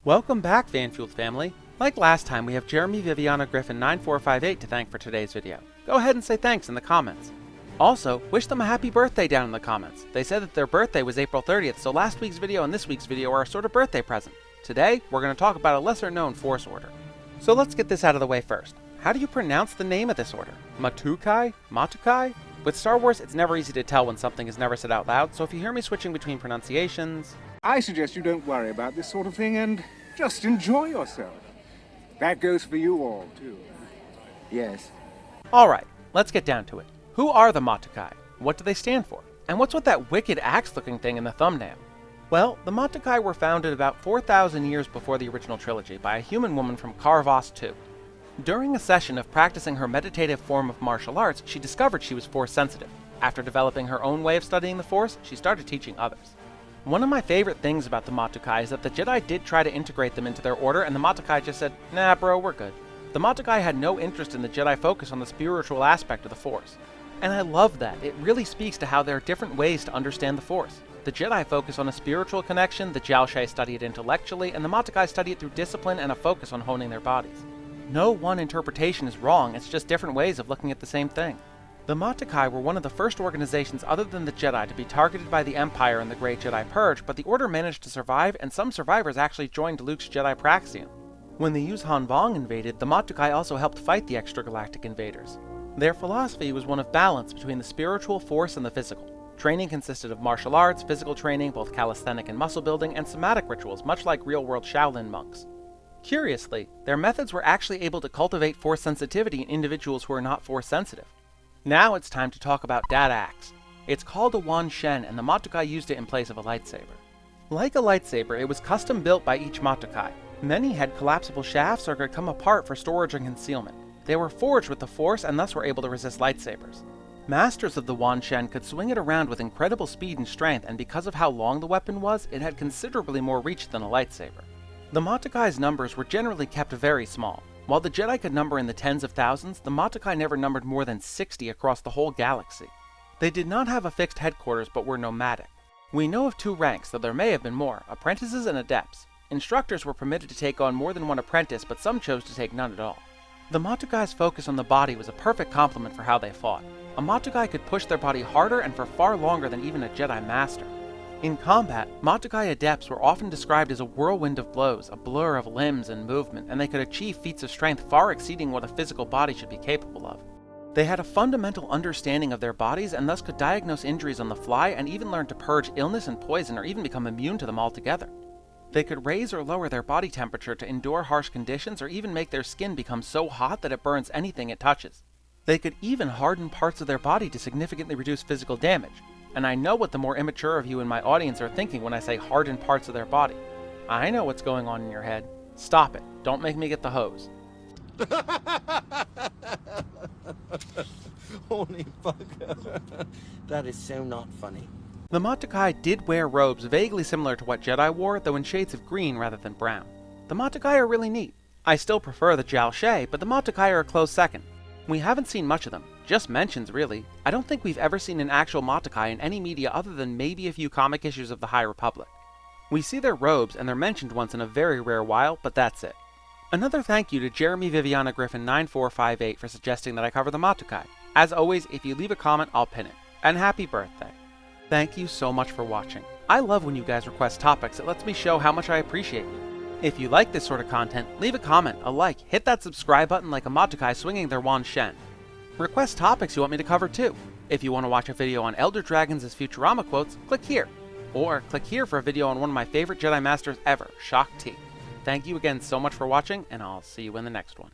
Welcome back, Fanfueled family. Like last time, we have Jeremy Viviana Griffin 9458 to thank for today's video. Go ahead and say thanks in the comments. Also, wish them a happy birthday down in the comments. They said that their birthday was April 30th, so last week's video and this week's video are a sort of birthday present. Today, we're going to talk about a lesser known Force order. So let's get this out of the way first. How do you pronounce the name of this order? Matukai? Matukai? With Star Wars, it's never easy to tell when something is never said out loud, so if you hear me switching between pronunciations... I suggest you don't worry about this sort of thing and just enjoy yourself. That goes for you all, too. Yes. Alright, let's get down to it. Who are the Matukai? What do they stand for? And what's with that wicked axe-looking thing in the thumbnail? Well, the Matukai were founded about 4,000 years before the original trilogy by a human woman from Karvos II. During a session of practicing her meditative form of martial arts, she discovered she was Force sensitive. After developing her own way of studying the Force, she started teaching others. One of my favorite things about the Matukai is that the Jedi did try to integrate them into their order, and the Matukai just said, "Nah bro, we're good." The Matukai had no interest in the Jedi focus on the spiritual aspect of the Force. And I love that. It really speaks to how there are different ways to understand the Force. The Jedi focus on a spiritual connection, the Jiao study it intellectually, and the Matukai study it through discipline and a focus on honing their bodies. No one interpretation is wrong, it's just different ways of looking at the same thing. The Matukai were one of the first organizations other than the Jedi to be targeted by the Empire in the Great Jedi Purge, but the Order managed to survive, and some survivors actually joined Luke's Jedi Praxium. When the Yuuzhan Vong invaded, the Matukai also helped fight the extragalactic invaders. Their philosophy was one of balance between the spiritual, Force, and the physical. Training consisted of martial arts, physical training, both calisthenic and muscle building, and somatic rituals, much like real-world Shaolin monks. Curiously, their methods were actually able to cultivate Force sensitivity in individuals who are not Force sensitive. Now it's time to talk about Data Axe. It's called a wan-shen, and the Matukai used it in place of a lightsaber. Like a lightsaber, it was custom built by each Matukai. Many had collapsible shafts or could come apart for storage and concealment. They were forged with the Force and thus were able to resist lightsabers. Masters of the wan-shen could swing it around with incredible speed and strength, and because of how long the weapon was, it had considerably more reach than a lightsaber. The Matukai's numbers were generally kept very small. While the Jedi could number in the tens of thousands, the Matukai never numbered more than 60 across the whole galaxy. They did not have a fixed headquarters but were nomadic. We know of two ranks, though there may have been more, apprentices and adepts. Instructors were permitted to take on more than one apprentice, but some chose to take none at all. The Matukai's focus on the body was a perfect complement for how they fought. A Matukai could push their body harder and for far longer than even a Jedi Master. In combat, Matukai adepts were often described as a whirlwind of blows, a blur of limbs and movement, and they could achieve feats of strength far exceeding what a physical body should be capable of. They had a fundamental understanding of their bodies and thus could diagnose injuries on the fly and even learn to purge illness and poison or even become immune to them altogether. They could raise or lower their body temperature to endure harsh conditions or even make their skin become so hot that it burns anything it touches. They could even harden parts of their body to significantly reduce physical damage. And I know what the more immature of you in my audience are thinking when I say harden parts of their body. I know what's going on in your head. Stop it. Don't make me get the hose. Holy fuck. That is so not funny. The Matukai did wear robes vaguely similar to what Jedi wore, though in shades of green rather than brown. The Matukai are really neat. I still prefer the Jiao, but the Matukai are a close second. We haven't seen much of them, just mentions really. I don't think we've ever seen an actual Matukai in any media other than maybe a few comic issues of the High Republic. We see their robes and they're mentioned once in a very rare while, but that's it. Another thank you to Jeremy Viviana Griffin 9458 for suggesting that I cover the Matukai. As always, if you leave a comment, I'll pin it. And happy birthday. Thank you so much for watching. I love when you guys request topics, it lets me show how much I appreciate you. If you like this sort of content, leave a comment, a like, hit that subscribe button like a Matukai swinging their wan-shen. Request topics you want me to cover too. If you want to watch a video on Elder Dragons as Futurama quotes, click here. Or click here for a video on one of my favorite Jedi Masters ever, Shaak Ti. Thank you again so much for watching, and I'll see you in the next one.